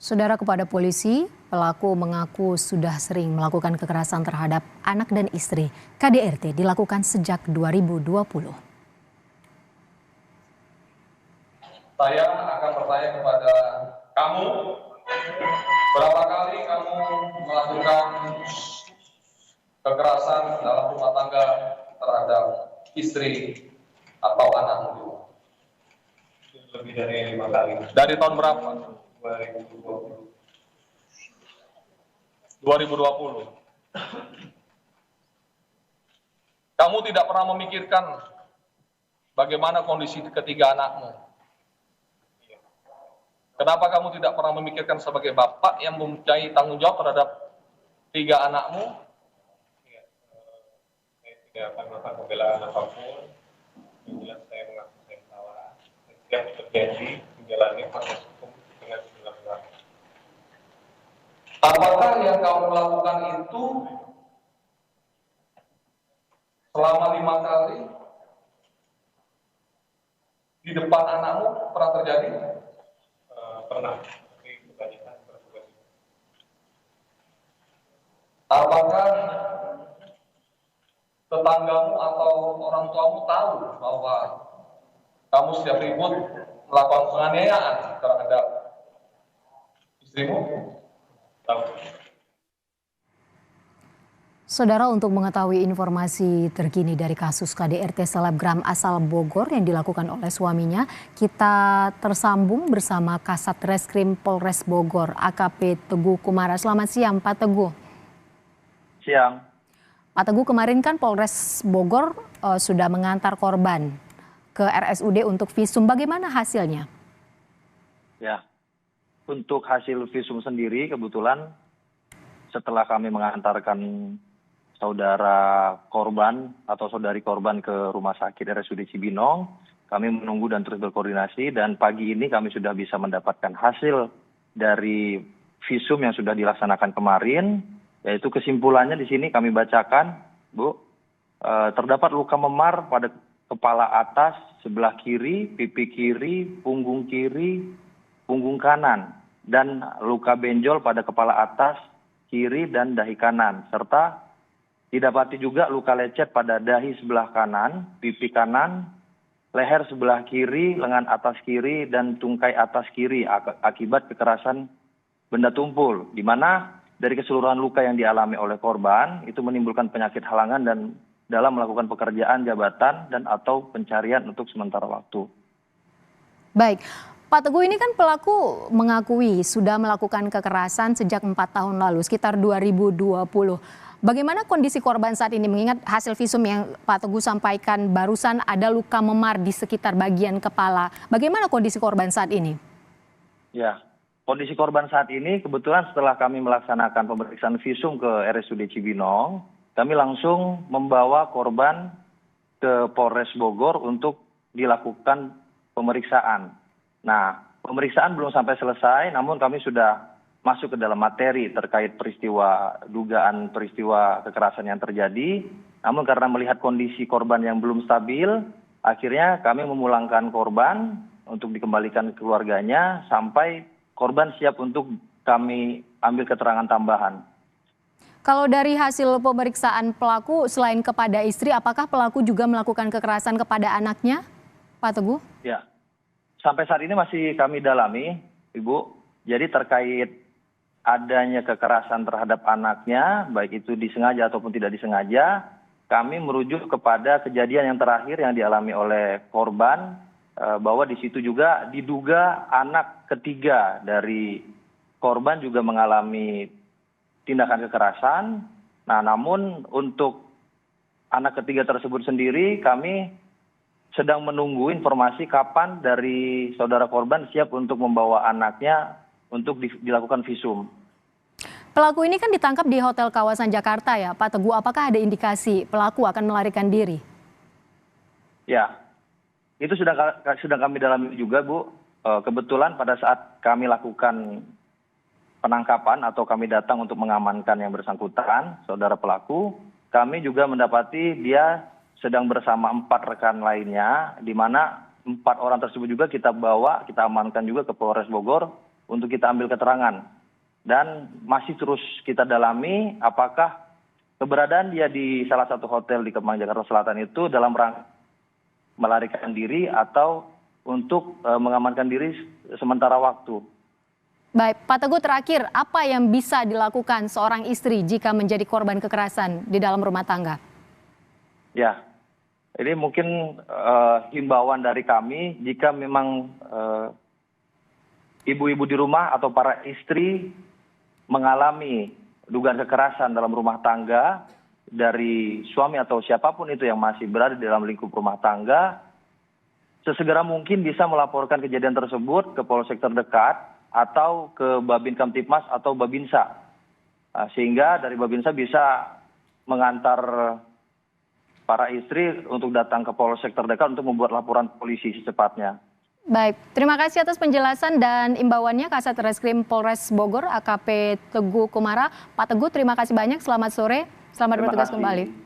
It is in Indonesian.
Saudara, kepada polisi, pelaku mengaku sudah sering melakukan kekerasan terhadap anak dan istri. KDRT dilakukan sejak 2020. Saya akan bertanya kepada kamu, berapa kali kamu melakukan kekerasan dalam rumah tangga terhadap istri atau anakmu? Lebih dari 5 kali. Dari tahun berapa? 2020. 2020. Kamu tidak pernah memikirkan bagaimana kondisi ketiga anakmu? Kenapa kamu tidak pernah memikirkan sebagai bapak yang mempunyai tanggung jawab terhadap 3 anakmu? Saya tidak akan melakukan pembelaan apapun. Yang jelas saya mengaku saya salah. Setiap terjadi menjalani proses hukum dengan benar-benar. Apakah yang kamu lakukan itu selama 5 kali di depan anakmu pernah terjadi? Pernah, tapi kebanyakan bertugas. Apakah tetanggamu atau orang tuamu tahu bahwa kamu setiap ribut melakukan penganiayaan terhadap istrimu? Tahu. Saudara, untuk mengetahui informasi terkini dari kasus KDRT selebgram asal Bogor yang dilakukan oleh suaminya, kita tersambung bersama Kasat Reskrim Polres Bogor, AKP Teguh Kumara. Selamat siang, Pak Teguh. Siang. Pak Teguh, kemarin kan Polres Bogor sudah mengantar korban ke RSUD untuk visum. Bagaimana hasilnya? Ya, untuk hasil visum sendiri kebetulan setelah kami mengantarkan saudara korban atau saudari korban ke rumah sakit RSUD Cibinong, kami menunggu dan terus berkoordinasi, dan pagi ini kami sudah bisa mendapatkan hasil dari visum yang sudah dilaksanakan kemarin, yaitu kesimpulannya di sini kami bacakan, Bu. Terdapat luka memar pada kepala atas sebelah kiri, pipi kiri, punggung kanan, dan luka benjol pada kepala atas kiri dan dahi kanan, serta didapati juga luka lecet pada dahi sebelah kanan, pipi kanan, leher sebelah kiri, lengan atas kiri, dan tungkai atas kiri akibat kekerasan benda tumpul, di mana dari keseluruhan luka yang dialami oleh korban itu menimbulkan penyakit halangan dan dalam melakukan pekerjaan jabatan dan atau pencarian untuk sementara waktu. Baik, Pak Teguh, ini kan pelaku mengakui sudah melakukan kekerasan sejak 4 tahun lalu, sekitar 2020. Bagaimana kondisi korban saat ini, mengingat hasil visum yang Pak Teguh sampaikan barusan ada luka memar di sekitar bagian kepala. Bagaimana kondisi korban saat ini? Ya, kondisi korban saat ini kebetulan setelah kami melaksanakan pemeriksaan visum ke RSUD Cibinong, kami langsung membawa korban ke Polres Bogor untuk dilakukan pemeriksaan. Nah, pemeriksaan belum sampai selesai, namun kami sudah masuk ke dalam materi terkait dugaan peristiwa kekerasan yang terjadi. Namun karena melihat kondisi korban yang belum stabil, akhirnya kami memulangkan korban untuk dikembalikan ke keluarganya sampai korban siap untuk kami ambil keterangan tambahan. Kalau dari hasil pemeriksaan pelaku, selain kepada istri, apakah pelaku juga melakukan kekerasan kepada anaknya, Pak Teguh? Ya, sampai saat ini masih kami dalami, Ibu. Jadi terkait adanya kekerasan terhadap anaknya, baik itu disengaja ataupun tidak disengaja, kami merujuk kepada kejadian yang terakhir yang dialami oleh korban, bahwa di situ juga diduga anak ketiga dari korban juga mengalami tindakan kekerasan. Nah, namun untuk anak ketiga tersebut sendiri kami sedang menunggu informasi kapan dari saudara korban siap untuk membawa anaknya untuk dilakukan visum. Pelaku ini kan ditangkap di hotel kawasan Jakarta ya, Pak Teguh. Apakah ada indikasi pelaku akan melarikan diri? Ya, itu sudah kami dalami juga, Bu. Kebetulan pada saat kami lakukan penangkapan atau kami datang untuk mengamankan yang bersangkutan, saudara pelaku, kami juga mendapati dia sedang bersama 4 rekan lainnya, di mana 4 orang tersebut juga kita amankan juga ke Polres Bogor untuk kita ambil keterangan. Dan masih terus kita dalami apakah keberadaan dia di salah satu hotel di Kemang, Jakarta Selatan itu dalam rangka melarikan diri atau untuk mengamankan diri sementara waktu. Baik, Pak Teguh, terakhir, apa yang bisa dilakukan seorang istri jika menjadi korban kekerasan di dalam rumah tangga? Ya, ini mungkin himbauan dari kami jika memang ibu-ibu di rumah atau para istri mengalami dugaan kekerasan dalam rumah tangga dari suami atau siapapun itu yang masih berada di dalam lingkup rumah tangga, sesegera mungkin bisa melaporkan kejadian tersebut ke polsek terdekat atau ke Babin Kamtipmas atau Babinsa. Sehingga dari Babinsa bisa mengantar para istri untuk datang ke polsek terdekat untuk membuat laporan polisi secepatnya. Baik, terima kasih atas penjelasan dan imbauannya Kasat Reskrim Polres Bogor AKP Teguh Kumara. Pak Teguh, terima kasih banyak. Selamat sore, selamat bertugas kembali.